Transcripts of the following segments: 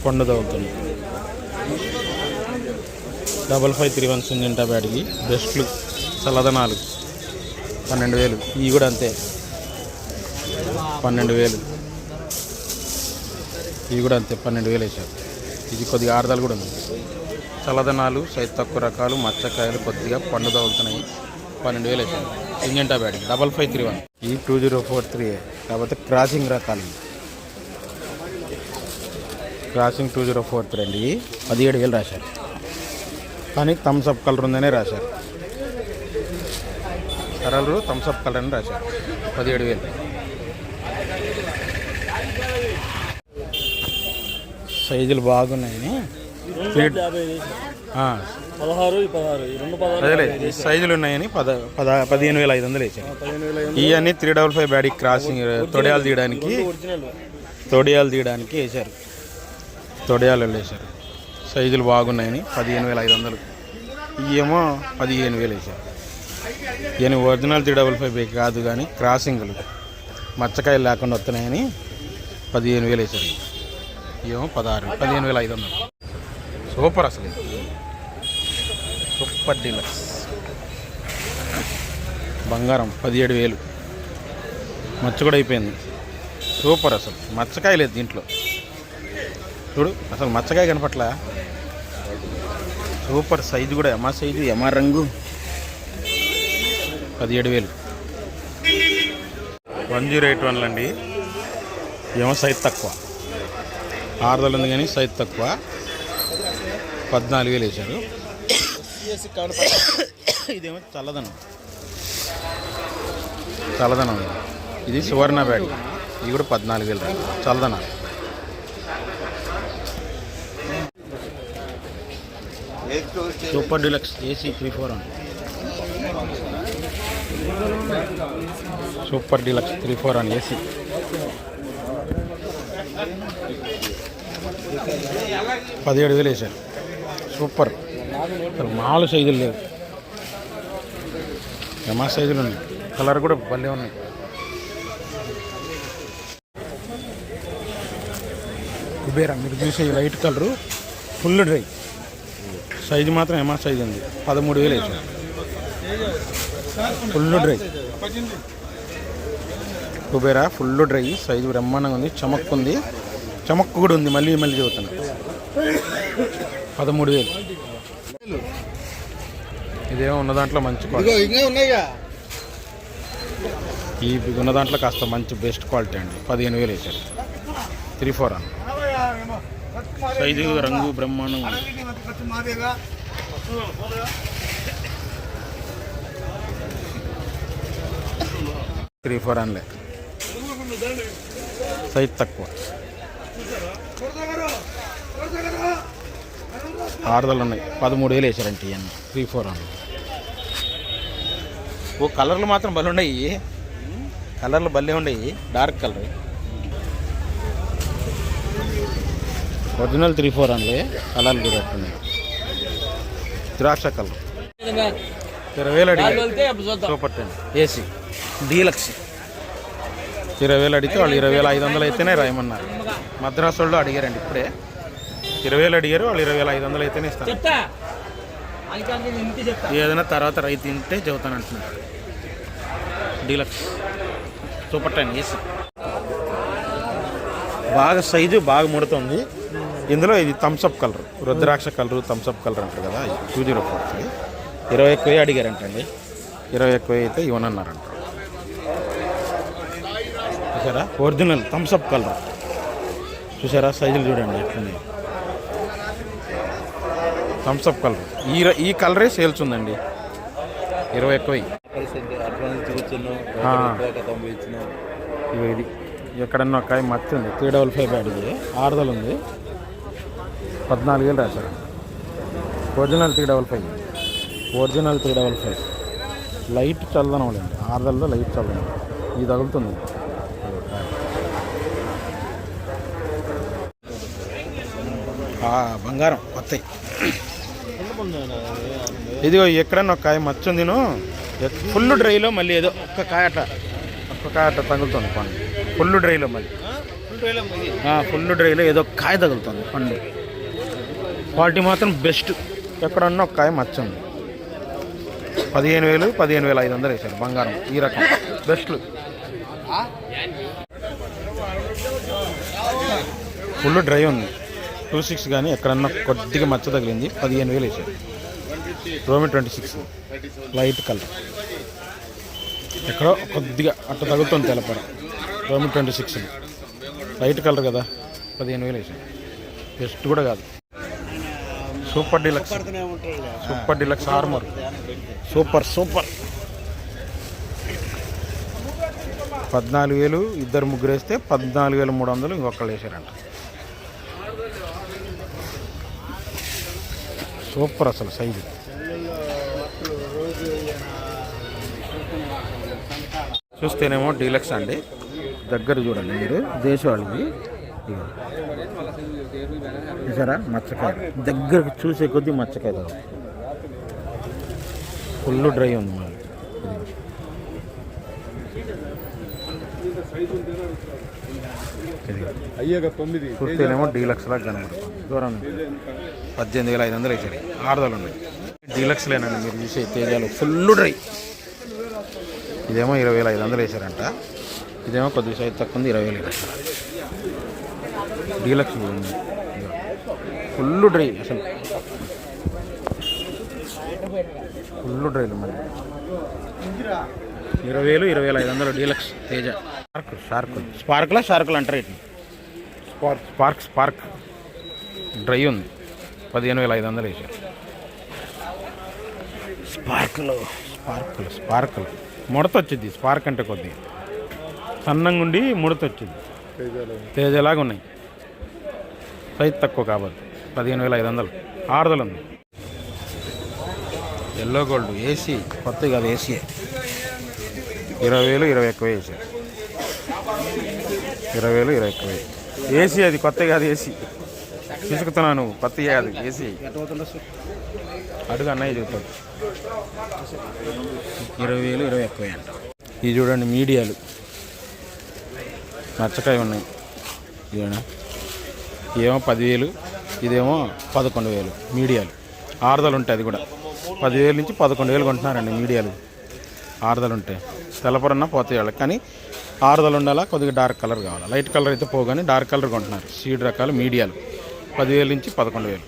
కొండ తగ్గుతుంది 5531 సింజంటా బ్యాడ్కి బెస్ట్లు చల్లదనాలు 12,000. ఇవి కూడా అంతే 12,000. ఇవి కూడా అంతే 12,000 వేసారు. ఇది కొద్దిగా ఆర్దాలు కూడా ఉంది. చల్లదనాలు సైజు తక్కువ రకాలు మచ్చకాయలు కొద్దిగా పండు తగులుతున్నాయి. 12,000 వేసారు సింజంటా బ్యాడ్కి 5531. ఈ 2043 కాకపోతే క్రాసింగ్ రకాలు. క్రాసింగ్ 2043 అండి. 17,000 రాశారు కానీ థమ్స్అప్ కలర్ ఉందనే రాశారు. కలరు థమ్స్అప్ కలర్ అని రాశారు. 17,000. సైజులు బాగున్నాయని అదే సైజులు ఉన్నాయని 15,500 వేసారు. ఇవన్నీ 355 బ్యాడీ క్రాసింగ్ తొడియాలు తీయడానికి వేశారు. తొడియాలు వేశారు. సైజులు బాగున్నాయని 15,500. ఇవేమో 15,000 వేసారు. ఇవన్నీ ఒరిజినల్ 355 కాదు కానీ క్రాసింగ్లు మచ్చకాయలు లేకుండా వస్తున్నాయని 15,000 వేసారు. ఏమో 15,500. సూపర్ అసలు సూపర్ డీలక్స్ బంగారం 17,000. మచ్చ కూడా అయిపోయింది. సూపర్ అసలు మచ్చకాయ లేదు దీంట్లో. చూడు అసలు మచ్చకాయ కనపట్లా. సూపర్ సైజు కూడా ఎమా సైజు ఎమా రంగు 17,000. 1081 అండి. ఏమో సైజు తక్కువ. ఆర్దలు ఉంది కానీ సైజు తక్కువ 14,000 వేశారు. ఇదేమో చల్లదనం ఇది సువర్ణ బ్యాడ్. ఇది కూడా 14,000 చల్లదనం. Super deluxe AC 341. Super deluxe 341 AC 17,000 వేశారు. సూపర్ అసలు మామూలు సైజులు లేవు. ఎమా సైజులు ఉన్నాయి. కలర్ కూడా భలే ఉన్నాయి. కుబేరా మీరు చూసే light colour full dry. Size మాత్రం ఎమా సైజు ఉంది. 13,000 వేసారు. Full dry Kubera full dry. Size బ్రహ్మాండంగా ఉంది. చమక్కుంది. చమక్కు కూడా ఉంది. మళ్ళీ చదువుతాను 13,000. ఇదేమో ఉన్న దాంట్లో మంచి క్వాలిటీ. ఈ ఉన్న దాంట్లో కాస్త మంచి బెస్ట్ క్వాలిటీ అండి. 15,000 వేసారు. 341 సైజు రంగు బ్రహ్మాండంగా ఉంది. 341 సైజు తక్కువ. ఆరుదలు ఉన్నాయి. 13,000 వేసారంటే ఇవన్నీ 341. ఓ కలర్లు మాత్రం భలే ఉన్నాయి. కలర్లు భలే ఉన్నాయి. డార్క్ కలర్ ఒరిజినల్ 341 కలర్లు కూడా ఉన్నాయి. ద్రాక్ష కలర్ 20,000 అడిగారు. సూపర్ 10 ఏసీ డీలక్స్ 20,000 అడిగితే వాళ్ళు 20,500 అయితేనే రాయమన్నారు. మద్రాసు వాళ్ళు అడిగారండి ఇప్పుడే. 20,000 అడిగారు. వాళ్ళు 20,500 అయితేనే ఇస్తారు. ఏదైనా తర్వాత రైతు తింటే చెబుతాను అంటున్నారు. డీలక్స్ సూపర్ 10 ఏసీ బాగా సైజు బాగా ముడుతుంది. ఇందులో ఇది థమ్స్అప్ కలర్ రుద్రాక్ష కలరు థమ్స్అప్ కలర్ అంటారు కదా. 2043 21,000 అడిగారంటండి. 21,000 అయితే ఇవ్వనన్నారంట. చూసారా ఒరిజినల్ థమ్స్అప్ కలర్. చూసారా సైజులు చూడండి ఎట్లున్నాయి. థమ్స్అప్ కలర్ ఈ కలరే సేల్స్ ఉందండి. 21,000. ఇది ఎక్కడన్నా ఒక మత్తి ఉంది. 355 బ్యాడ్. ఇది ఆరుదలు ఉంది. 14,000 రాశారు. ఒరిజినల్ 355. ఒరిజినల్ 355 లైట్ చల్లదనం లేదు. ఆరుదలలో లైట్ చల్లదనం. ఇది తగులుతుంది. బంగారం కొత్తవి. ఇదిగో ఎక్కడన్నా ఒక కాయ మచ్చుందిను. ఫుల్ డ్రైలో మళ్ళీ ఏదో ఒక్క కాయ అట్లా తగులుతుంది పండు. ఫుల్ డ్రైలో మళ్ళీ ఫుల్ డ్రైలో ఏదో కాయ తగులుతుంది పండు. క్వాలిటీ మాత్రం బెస్ట్. ఎక్కడన్నా ఒక కాయ మచ్చండి. 15,000 15,500 వేసారు బంగారం. ఈ రకం బెస్ట్లు. ఫుల్ డ్రై ఉంది. 26 కానీ ఎక్కడన్నా కొద్దిగా మచ్చ తగిలింది. 15,000 వేసారు. రోమి 26 లైట్ కలర్. ఎక్కడో కొద్దిగా అట్ట తగులుతుంది తెలపర. రోమి 26 లైట్ కలర్ కదా, 15,000 వేసారు. బెస్ట్ కూడా కాదు. Super deluxe armour. సూపర్ 14,000. ఇద్దరు ముగ్గురు వేస్తే 14,300 ఇంకొకళ్ళు వేసారంట. సూపర్ అసలు సైజు. చూస్తేనేమో డీలక్స్ అండి. దగ్గర చూడండి మీరు, దేశవాళిది. చూసారా మచ్చకాయ, దగ్గర చూసే కొద్దీ మచ్చకాయ తగ్గదు. ఫుల్ డ్రై ఉంది మరి. చూస్తేనేమో డీలక్స్ లాగా కనబడుతుంది. దూరం 18,500 వేసారు. 6 ఉన్నాయి. డీలక్స్లేనండి మీరు చూసే తేజాలు. Full dry. ఇదేమో 20,500 వేసారంట. ఇదేమో కొద్దిగా సైజ్ తక్కువ ఉంది, 20,000 వేసారు. డీలక్స్ ఉంది. ఫుల్ డ్రై అసలు. ఫుల్ డ్రైలు మరి. 20,000 20,500 డీలక్స్ తేజ. షార్కులు అంటారు. స్పార్క్ డ్రై ఉంది. 15,500 వేసారు. స్పార్కులు ముడత వచ్చింది. స్పార్క్ అంటే కొద్దిగా సన్నంగా ఉండి ముడత వచ్చింది. తేజలాగా ఉన్నాయి. సైజ్ తక్కువ కాబట్టి 15,500. 6 ఉంది. ఎల్లో గోల్డ్ ఏసీ, కొత్త కాదు ఏసీయే. 20,000 21,000 వేసారు. 20,000 21,000 ఏసీ. అది కొత్త కాదు ఏసీ. తీసుకుతున్నాను, కొత్త కాదు ఏసీ. అడుగు అన్నయ్య చెబుతాడు. 20,000 21,000 అంట. ఇది చూడండి మీడియాలు మచ్చకాయ ఉన్నాయి. ఇదేనా, ఇదేమో 10,000, ఇదేమో 11,000 మీడియాలు. 6 ఉంటాయి. అది కూడా 10,000 నుంచి 11,000 కొంటున్నారండి మీడియాలు. 6 ఉంటాయి. తెల్లపరన్నా పోతాయి వాళ్ళకి, కానీ 6 ఉండాలా. కొద్దిగా డార్క్ కలర్ కావాలి. లైట్ కలర్ అయితే పోగానే డార్క్ కలర్ కొంటున్నారు. సీడ్ రకాలు మీడియాలు 10,000 నుంచి 11,000.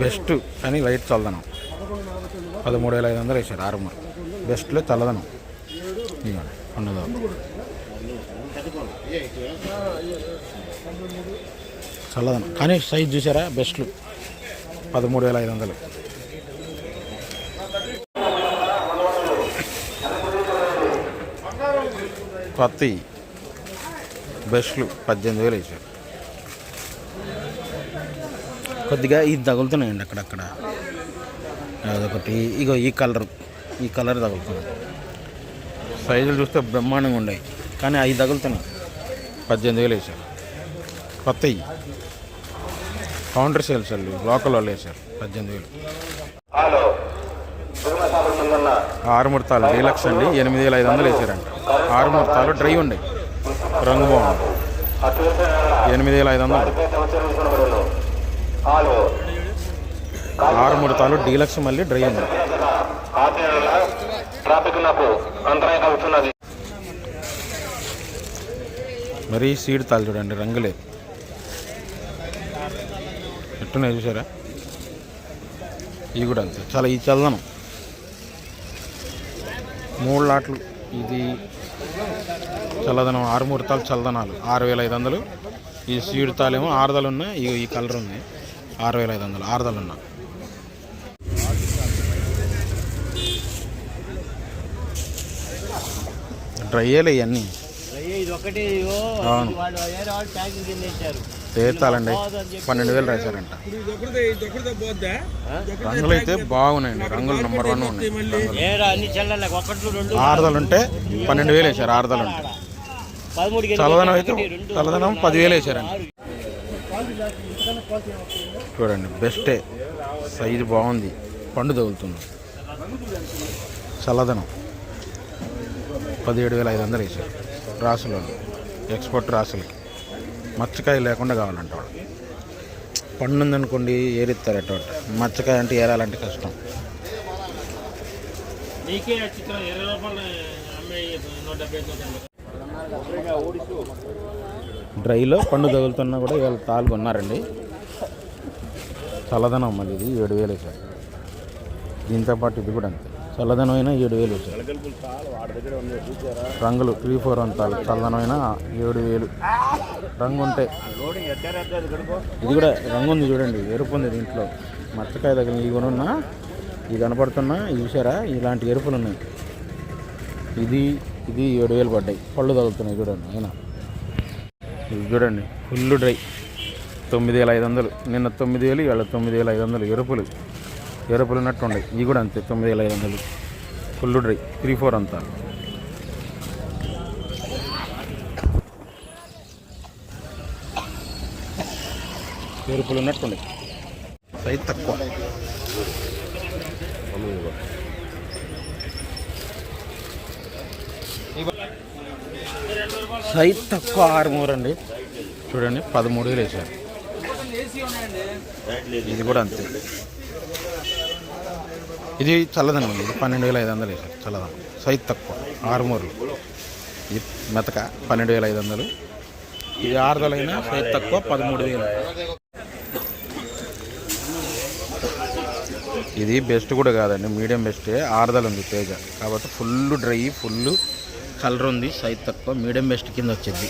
బెస్ట్ కానీ లైట్ చల్లదనం. 13,500 వేసారు. ఆర్మర్ బెస్ట్లో చల్లదనం. ఉండదు చల్లదనం కానీ సైజ్ చూసారా బెస్ట్లు. 13,500. కొత్త బెస్ట్లు 18,000 వేసారు. కొద్దిగా ఇది తగులుతున్నాయండి అక్కడక్కడ. అదొకటి. ఇగో ఈ కలర్ తగులుతుంది. సైజులు చూస్తే బ్రహ్మాండంగా ఉన్నాయి, కానీ అవి తగులుతున్నాయి. 18,000 వేసారు. కొత్తవి కౌంటర్ సేల్స్ వాళ్ళు, లోకల్ వాళ్ళు వేసారు. 18,000. 6 ముడతాలు డీలక్స్ అండి. 8,500 వేసారంట. 6 ముడతాలు డ్రై ఉండే, రంగు బాగుంది. 8,500. 6 ముడతాలు డీలక్స్ మళ్ళీ డ్రై ఉంది. మరీ సీడ్ తాలు చూడండి, రంగులే ఎట్టున్నాయి చూసారా. ఇవి కూడా అంతే, చాలా ఈ చల్లదనం. 3 లాట్లు ఇది చల్లదనం. 6 ముడతాలు చల్లదనాలు 6,500. ఈ సీడ్ తాలేమో 6 ఉన్నాయి. ఈ కలర్ ఉంది 6,500. 6 ఉన్నా. డ్రైయేలే ఇవన్నీ. అవును, తీర్థాలండి. 12,000 రాశారంట. రంగులు అయితే బాగున్నాయండి. రంగులు నెంబర్ 1 ఉన్నాయి. 6 ఉంటే 12,000 వేసారు. 6 ఉంటే. చల్లదనం అయితే చల్లదనం 10,000 వేసారండి. చూడండి బెస్టే. సైజు బాగుంది, పండు తగులుతుంది. చల్లదనం 17,500 వేసారు. రాసులు ఎక్స్పోర్ట్ రాసులకి మచ్చకాయ లేకుండా కావాలంట వాడు. పండు ఉందనుకోండి ఏరిస్తారు అటు. మచ్చకాయ అంటే ఏరాలంటే కష్టం. డ్రైలో పండు తగులుతున్నా కూడా ఇవాళ తాళ్ళు కొన్నారండి. చల్లదనం మళ్ళీ ఇది 7,000 వేసారు. దీంతోపాటు ఇది కూడా అంతే, చల్లదనం అయినా 7,000 వేసారు. రంగులు 3-4 అంతాలు చల్లదనం అయినా 7,000 రంగు ఉంటాయి. ఇది కూడా రంగు ఉంది చూడండి, ఎరుపు ఉంది దీంట్లో. మచ్చకాయ తగిలిన ఇవి కూడా ఉన్నా, ఇవి కనపడుతున్నా ఇవి చూసారా, ఇలాంటి ఎరుపులు ఉన్నాయి. ఇది 7,000 పడ్డాయి. పళ్ళు తగులుతున్నాయి చూడండి. అయినా ఇది చూడండి ఫుల్ డ్రై 9,500. నిన్న 9,000, ఇవాళ 9,500. ఎరుపులు ఉన్నట్టు ఉన్నాయి. ఇవి కూడా అంతే 9,500 ఫుల్ డ్రై 3-4 అంతా. ఎరుపులు ఉన్నట్టుండే. సైజ్ తక్కువ. సైజ్ తక్కువ 6 అండి. చూడండి 13,000 వేసారు. ఇది కూడా అంతే. ఇది చల్లదనం అండి. ఇది 12,500 వేసారు చల్లదనం. సైజ్ తక్కువ 6 ఇది మెతక 12,500. ఇది 6 సైజ్ తక్కువ 13,000. ఇది బెస్ట్ కూడా కాదండి, మీడియం బెస్టే. 6 ఉంది తేజ కాబట్టి ఫుల్ డ్రై, ఫుల్ కలర్ ఉంది. సైజ్ తక్కువ మీడియం బెస్ట్ కింద వచ్చింది.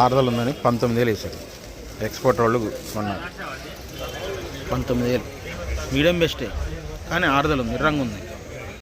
6 ఉందని 19,000 వేసారు. ఎక్స్పోర్ట్ వాళ్ళు కొన్నారు. 19,000 మీడియం బెస్టే కానీ 6 ఉంది, రంగు ఉంది.